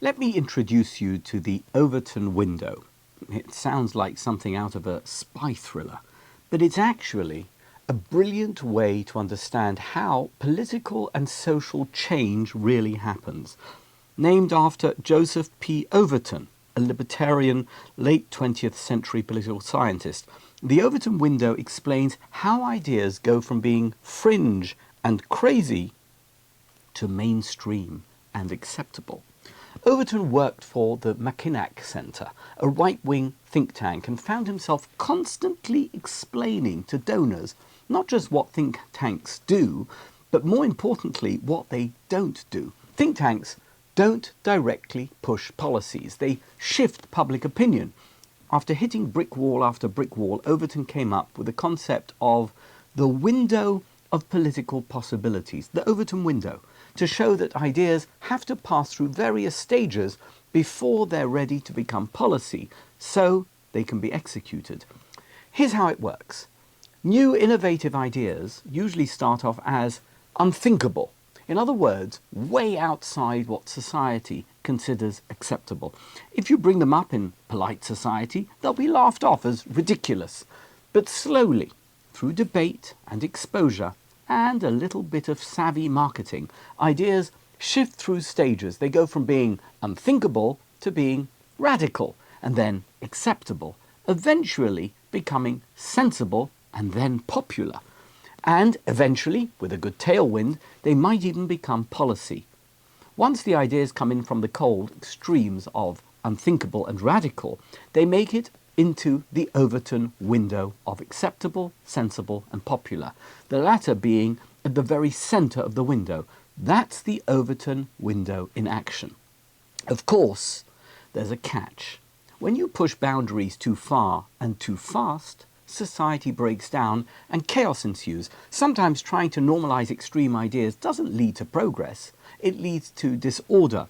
Let me introduce you to the Overton Window. It sounds like something out of a spy thriller, but it's actually a brilliant way to understand how political and social change really happens. Named after Joseph P. Overton, a libertarian late 20th century political scientist, the Overton Window explains how ideas go from being fringe and crazy to mainstream and acceptable. Overton worked for the Mackinac Center, a right-wing think tank, and found himself constantly explaining to donors not just what think tanks do, but more importantly, what they don't do. Think tanks don't directly push policies. They shift public opinion. After hitting brick wall after brick wall, Overton came up with the concept of the window of political possibilities, the Overton Window, to show that ideas have to pass through various stages before they're ready to become policy, so they can be executed. Here's how it works. New innovative ideas usually start off as unthinkable. In other words, way outside what society considers acceptable. If you bring them up in polite society, they'll be laughed off as ridiculous. But slowly, through debate and exposure, and a little bit of savvy marketing, ideas shift through stages. They go from being unthinkable to being radical, and then acceptable, eventually becoming sensible and then popular. And eventually, with a good tailwind, they might even become policy. Once the ideas come in from the cold extremes of unthinkable and radical, they make it into the Overton window of acceptable, sensible and popular, the latter being at the very centre of the window. That's the Overton window in action. Of course, there's a catch. When you push boundaries too far and too fast, society breaks down and chaos ensues. Sometimes trying to normalize extreme ideas doesn't lead to progress, it leads to disorder.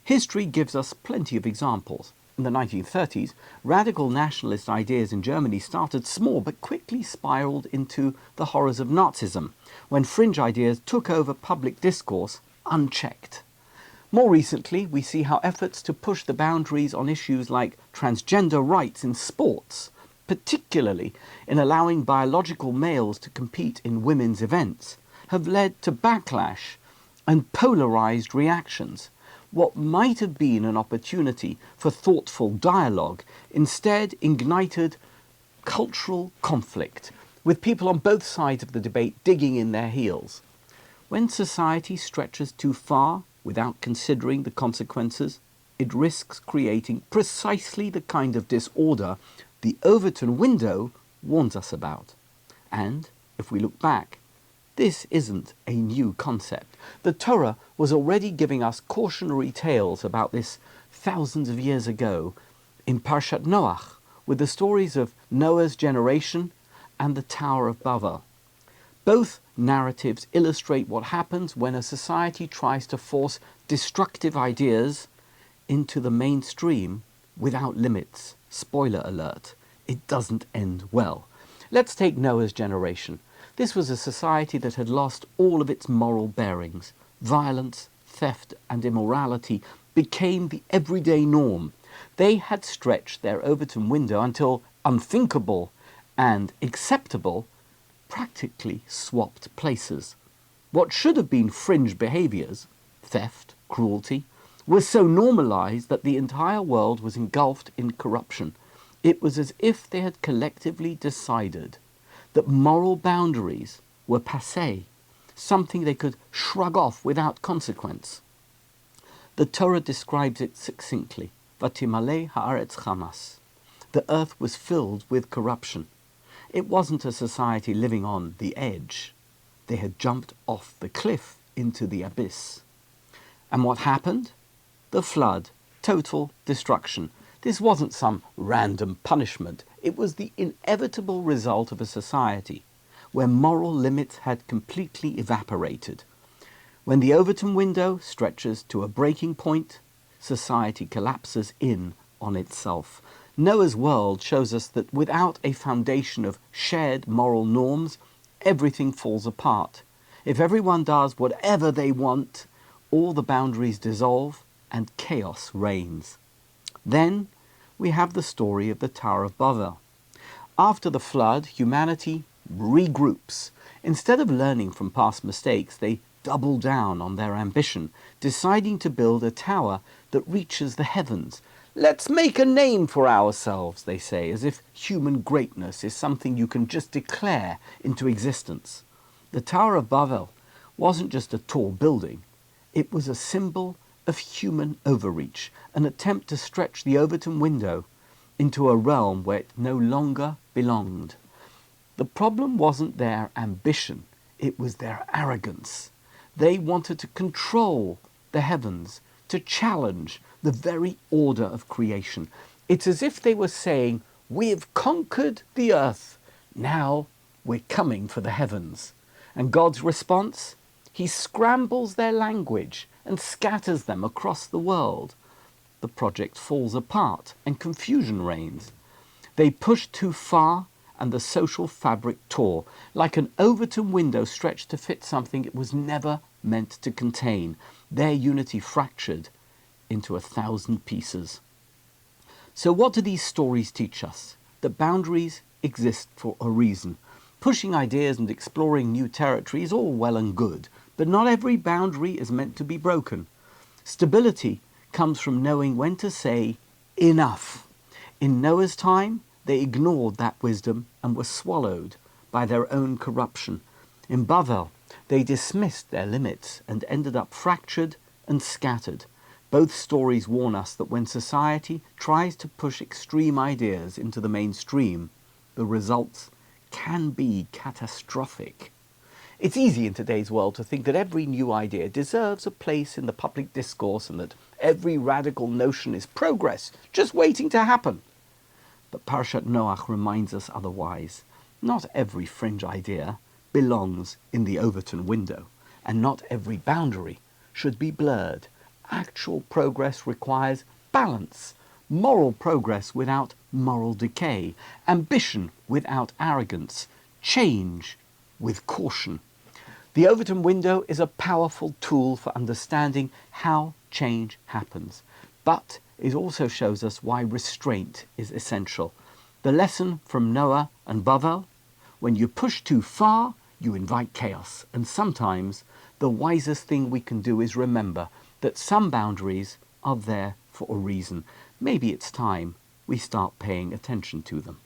History gives us plenty of examples. In the 1930s, radical nationalist ideas in Germany started small but quickly spiraled into the horrors of Nazism, when fringe ideas took over public discourse unchecked. More recently, we see how efforts to push the boundaries on issues like transgender rights in sports, particularly in allowing biological males to compete in women's events, have led to backlash and polarized reactions. What might have been an opportunity for thoughtful dialogue instead ignited cultural conflict, with people on both sides of the debate digging in their heels. When society stretches too far without considering the consequences, it risks creating precisely the kind of disorder the Overton Window warns us about. And, if we look back, this isn't a new concept. The Torah was already giving us cautionary tales about this thousands of years ago in Parshat Noach, with the stories of Noah's generation and the Tower of Babel. Both narratives illustrate what happens when a society tries to force destructive ideas into the mainstream without limits. Spoiler alert, it doesn't end well. Let's take Noah's generation. This was a society that had lost all of its moral bearings. Violence, theft and immorality became the everyday norm. They had stretched their Overton window until unthinkable and acceptable practically swapped places. What should have been fringe behaviours, theft, cruelty, was so normalised that the entire world was engulfed in corruption. It was as if they had collectively decided that moral boundaries were passé, something they could shrug off without consequence. The Torah describes it succinctly, Vatimale haaretz chamas. The earth was filled with corruption. It wasn't a society living on the edge. They had jumped off the cliff into the abyss. And what happened? The flood, total destruction. This wasn't some random punishment. It was the inevitable result of a society where moral limits had completely evaporated. When the Overton window stretches to a breaking point, society collapses in on itself. Noah's world shows us that without a foundation of shared moral norms, everything falls apart. If everyone does whatever they want, all the boundaries dissolve and chaos reigns. Then we have the story of the Tower of Babel. After the flood, humanity regroups. Instead of learning from past mistakes, they double down on their ambition, deciding to build a tower that reaches the heavens. Let's make a name for ourselves, they say, as if human greatness is something you can just declare into existence. The Tower of Babel wasn't just a tall building. It was a symbol of human overreach, an attempt to stretch the Overton Window into a realm where it no longer belonged. The problem wasn't their ambition, it was their arrogance. They wanted to control the heavens, to challenge the very order of creation. It's as if they were saying, "We've conquered the earth, now we're coming for the heavens." And God's response? He scrambles their language and scatters them across the world. The project falls apart and confusion reigns. They pushed too far and the social fabric tore, like an Overton window stretched to fit something it was never meant to contain. Their unity fractured into 1,000 pieces. So what do these stories teach us? That boundaries exist for a reason. Pushing ideas and exploring new territory is all well and good, but not every boundary is meant to be broken. Stability comes from knowing when to say enough. In Noah's time, they ignored that wisdom and were swallowed by their own corruption. In Babel, they dismissed their limits and ended up fractured and scattered. Both stories warn us that when society tries to push extreme ideas into the mainstream, the results can be catastrophic. It's easy in today's world to think that every new idea deserves a place in the public discourse and that every radical notion is progress, just waiting to happen. But Parshat Noach reminds us otherwise. Not every fringe idea belongs in the Overton window, and not every boundary should be blurred. Actual progress requires balance, moral progress without moral decay, ambition without arrogance, change with caution. The Overton window is a powerful tool for understanding how change happens, but it also shows us why restraint is essential. The lesson from Noah and Babel: when you push too far, you invite chaos, and sometimes the wisest thing we can do is remember that some boundaries are there for a reason. Maybe it's time we start paying attention to them.